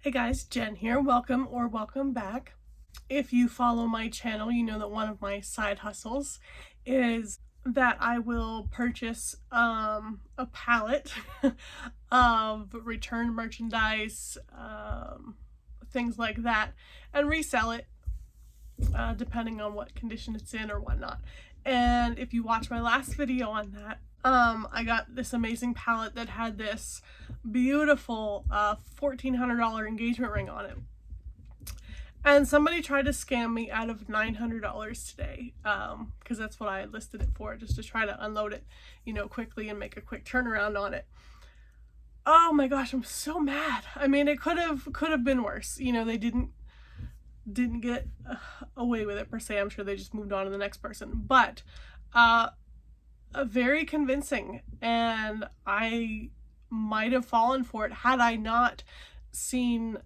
Hey guys, Jen here. Welcome or welcome back. If you follow my channel, you know that one of my side hustles is that I will purchase a pallet of returned merchandise, things like that, and resell it depending on what condition it's in or whatnot. And if you watch my last video on that, I got this amazing palette that had this beautiful $1,400 engagement ring on it. And somebody tried to scam me out of $900 today, because that's what I listed it for, just to try to unload it, quickly and make a quick turnaround on it. Oh my gosh, I'm so mad. I mean, it could have been worse. They didn't get away with it per se. I'm sure they just moved on to the next person. But very convincing, and I might have fallen for it had I not seen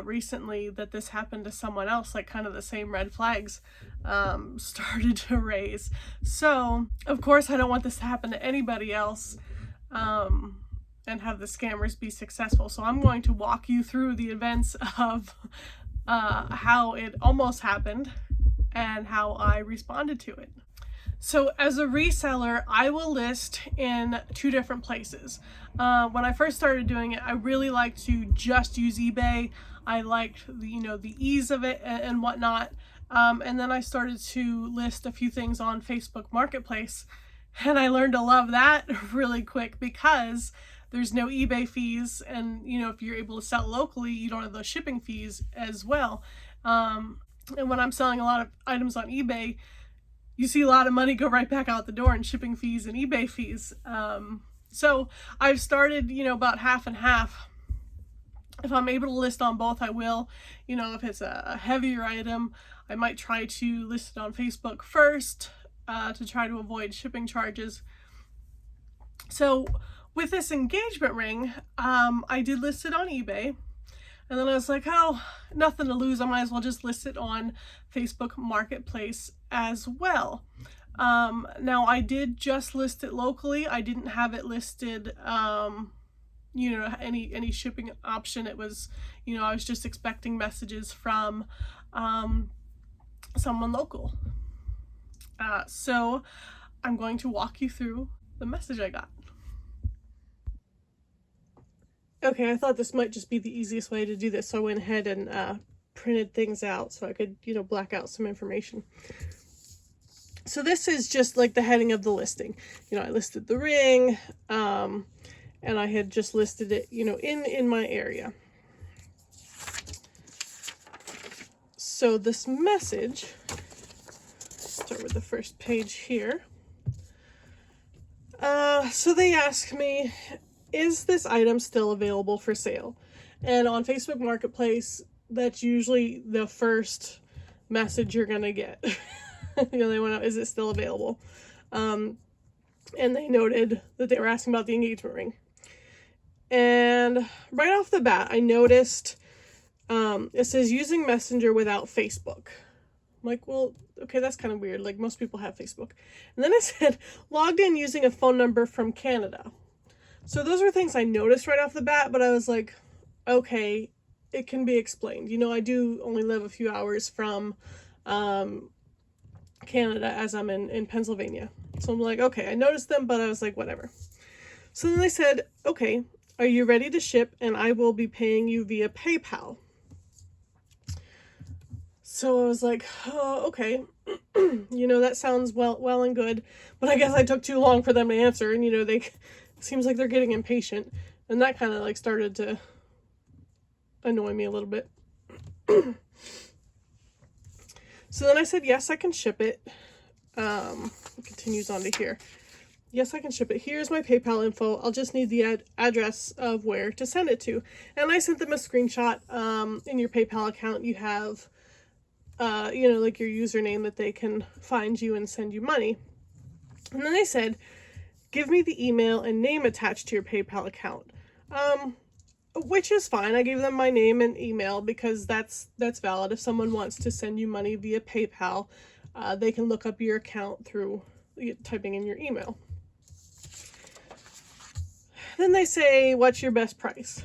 recently that this happened to someone else, like kind of the same red flags started to raise. So of course I don't want this to happen to anybody else and have the scammers be successful. So I'm going to walk you through the events of how it almost happened and how I responded to it. So as a reseller, I will list in two different places. When I first started doing it, I really liked to just use eBay. I liked the ease of it and whatnot. And then I started to list a few things on Facebook Marketplace, and I learned to love that really quick because there's no eBay fees, and if you're able to sell locally, you don't have those shipping fees as well. And when I'm selling a lot of items on eBay, you see a lot of money go right back out the door in shipping fees and eBay fees. So I've started, about half and half. If I'm able to list on both, I will. If it's a heavier item, I might try to list it on Facebook first to try to avoid shipping charges. So with this engagement ring, I did list it on eBay. And then I was like, oh, nothing to lose. I might as well just list it on Facebook Marketplace as well. Now I did just list it locally. I didn't have it listed, any shipping option. It was, I was just expecting messages from someone local. So I'm going to walk you through the message I got. Okay, I thought this might just be the easiest way to do this, so I went ahead and printed things out so I could, black out some information. So this is just like the heading of the listing. I listed the ring, and I had just listed it, in my area. So this message, start with the first page here. So they ask me, is this item still available for sale? And on Facebook Marketplace, that's usually the first message you're gonna get. They want to know, is it still available? And they noted that they were asking about the engagement ring. And right off the bat, I noticed it says using Messenger without Facebook. I'm like, well, okay, that's kind of weird. Like, most people have Facebook. And then it said logged in using a phone number from Canada. So those were things I noticed right off the bat, but I was like, okay, it can be explained. I do only live a few hours from Canada, as I'm in Pennsylvania. So I'm like, okay, I noticed them, but I was like, whatever. So then they said, okay, are you ready to ship? And I will be paying you via PayPal. So I was like, oh, okay, that sounds well and good, but I guess I took too long for them to answer, and they seems like they're getting impatient, and that kind of like started to annoy me a little bit. So then I said, yes, I can ship it. It continues on to here. Yes, I can ship it. Here's my PayPal info. I'll just need the address of where to send it to. And I sent them a screenshot. In your PayPal account, you have, like your username that they can find you and send you money. And then they said, give me the email and name attached to your PayPal account. Which is fine. I gave them my name and email because that's valid. If someone wants to send you money via PayPal, they can look up your account through typing in your email. Then they say, what's your best price?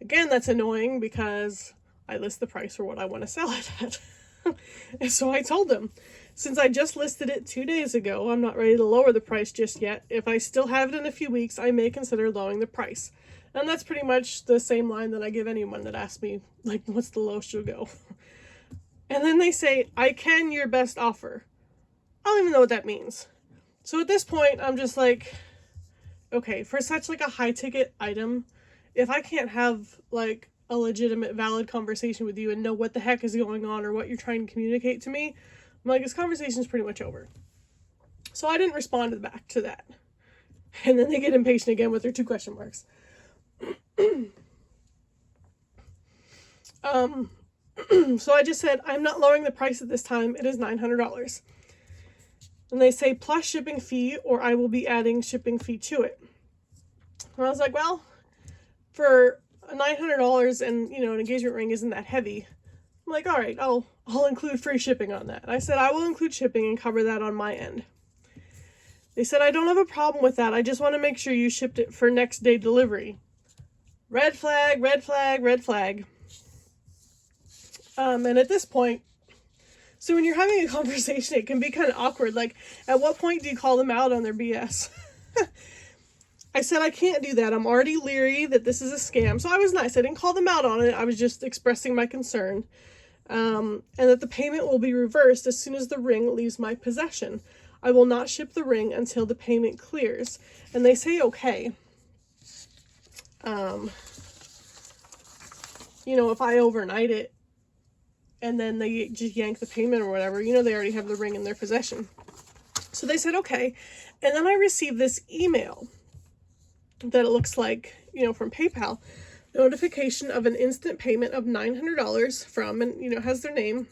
Again, that's annoying because I list the price for what I want to sell it at. And so I told them, since I just listed it 2 days ago, I'm not ready to lower the price just yet. If I still have it in a few weeks, I may consider lowering the price. And that's pretty much the same line that I give anyone that asks me, like, what's the lowest you'll go? And then they say, I can your best offer. I don't even know what that means. So at this point, I'm just like, okay, for such like a high ticket item, if I can't have like a legitimate valid conversation with you and know what the heck is going on or what you're trying to communicate to me, I'm like, this conversation's pretty much over. So I didn't respond back to that. And then they get impatient again with their 2 question marks. So I just said, I'm not lowering the price at this time. It is $900. And they say plus shipping fee, or I will be adding shipping fee to it. And I was like, well, for $900 and, an engagement ring isn't that heavy. I'm like, all right, I'll include free shipping on that. I said, I will include shipping and cover that on my end. They said, I don't have a problem with that. I just want to make sure you shipped it for next day delivery. Red flag, red flag, red flag. And at this point, so when you're having a conversation, it can be kind of awkward. Like, at what point do you call them out on their BS? I said, I can't do that. I'm already leery that this is a scam. So I was nice. I didn't call them out on it. I was just expressing my concern. And that the payment will be reversed as soon as the ring leaves my possession. I will not ship the ring until the payment clears. And they say, okay. If I overnight it, and then they just yank the payment or whatever, they already have the ring in their possession. So they said, okay. And then I received this email that it looks like, from PayPal, notification of an instant payment of $900 from, and, has their name.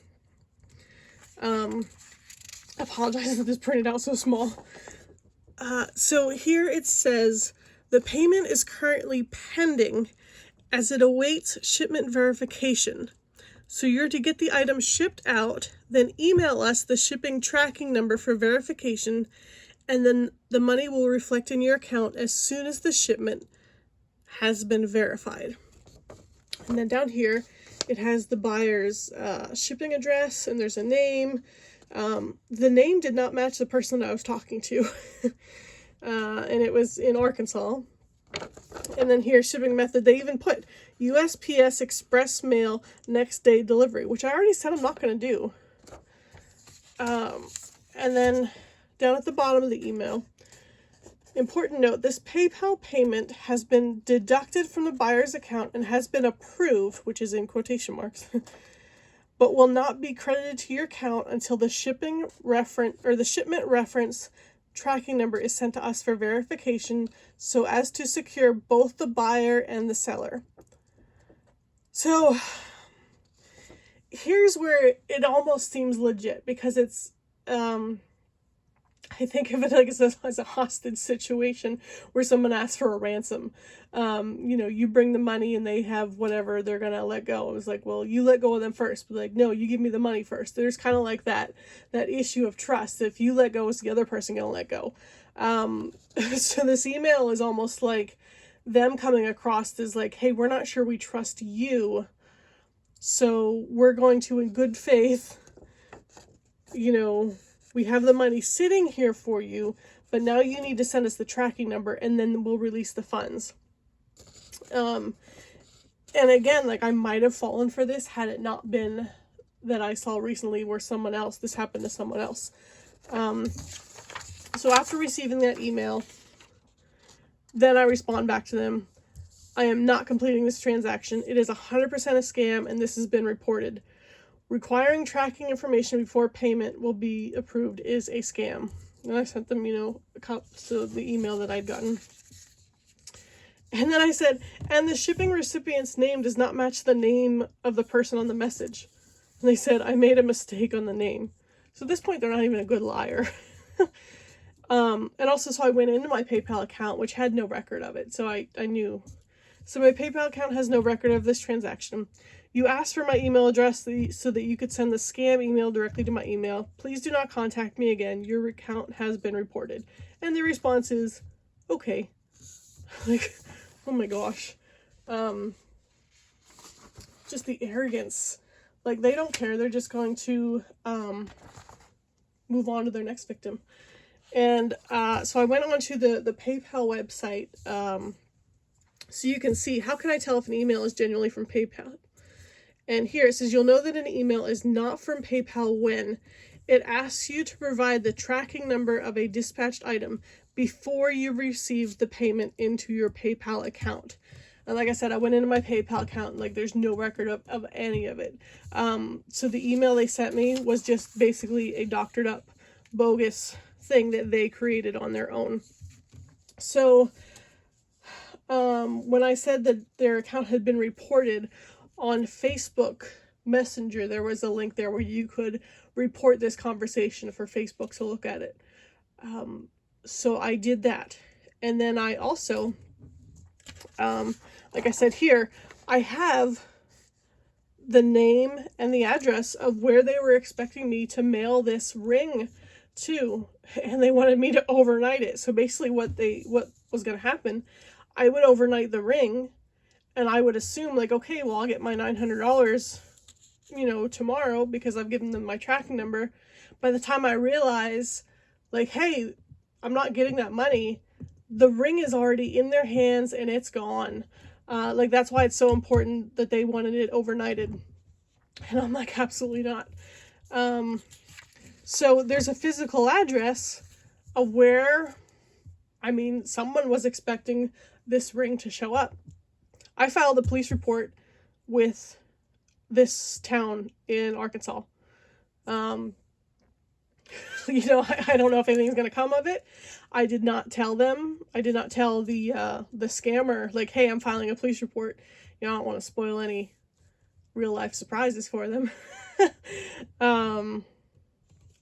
I apologize that this printed out so small. So here it says, the payment is currently pending as it awaits shipment verification. So you're to get the item shipped out, then email us the shipping tracking number for verification, and then the money will reflect in your account as soon as the shipment has been verified. And then down here, it has the buyer's shipping address, and there's a name. The name did not match the person I was talking to, and it was in Arkansas. And then here, shipping method, they even put USPS Express Mail next day delivery, which I already said I'm not going to do. And then down at the bottom of the email, important note, this PayPal payment has been deducted from the buyer's account and has been approved, which is in quotation marks, but will not be credited to your account until the shipment reference tracking number is sent to us for verification, so as to secure both the buyer and the seller. So here's where it almost seems legit, because it's I think of it like as a hostage situation where someone asks for a ransom. You bring the money and they have whatever they're going to let go. It was like, well, you let go of them first. But like, no, you give me the money first. There's kind of like that issue of trust. If you let go, is the other person going to let go? So this email is almost like them coming across as like, hey, we're not sure we trust you. So we're going to, in good faith, we have the money sitting here for you, but now you need to send us the tracking number and then we'll release the funds. And again, like, I might have fallen for this had it not been that I saw recently where this happened to someone else. So after receiving that email, then I respond back to them. I am not completing this transaction. It is 100% a scam and this has been reported. Requiring tracking information before payment will be approved is a scam. And I sent them, a copy of the email that I'd gotten. And then I said, and the shipping recipient's name does not match the name of the person on the message. And they said, I made a mistake on the name. So at this point, they're not even a good liar. And also, so I went into my PayPal account, which had no record of it. So I knew. So my PayPal account has no record of this transaction. You asked for my email address so that you could send the scam email directly to my email. Please do not contact me again. Your account has been reported. And the response is, okay. Like, oh my gosh. just the arrogance. Like, they don't care. They're just going to move on to their next victim. And so I went onto the PayPal website, so you can see, how can I tell if an email is genuinely from PayPal? And here it says, you'll know that an email is not from PayPal when it asks you to provide the tracking number of a dispatched item before you receive the payment into your PayPal account. And like I said, I went into my PayPal account and like there's no record of any of it. So the email they sent me was just basically a doctored up, bogus thing that they created on their own. So when I said that their account had been reported on Facebook Messenger, there was a link there where you could report this conversation for Facebook to look at it. So I did that. And then I also, like I said here, I have the name and the address of where they were expecting me to mail this ring to, and they wanted me to overnight it. So basically what was going to happen, I would overnight the ring, and I would assume like, okay, well, I'll get my $900, you know, tomorrow because I've given them my tracking number. By the time I realize, like, hey, I'm not getting that money, the ring is already in their hands and it's gone. Like, that's why it's so important that they wanted it overnighted. And I'm like, absolutely not. So there's a physical address of where, I mean, someone was expecting this ring to show up. I filed a police report with this town in Arkansas. You know, I don't know if anything's going to come of it. I did not tell them. I did not tell the scammer, like, hey, I'm filing a police report. You know, I don't want to spoil any real life surprises for them.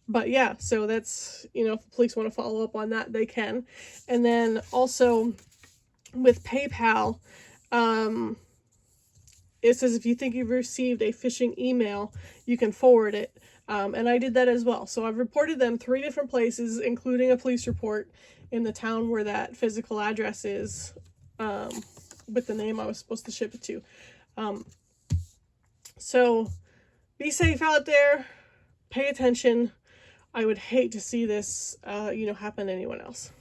But yeah, so that's, you know, if the police want to follow up on that, they can. And then also with PayPal, it says if you think you've received a phishing email, you can forward it. And I did that as well. So I've reported them 3 different places, including a police report in the town where that physical address is, with the name I was supposed to ship it to. So be safe out there. Pay attention. I would hate to see this, you know, happen to anyone else.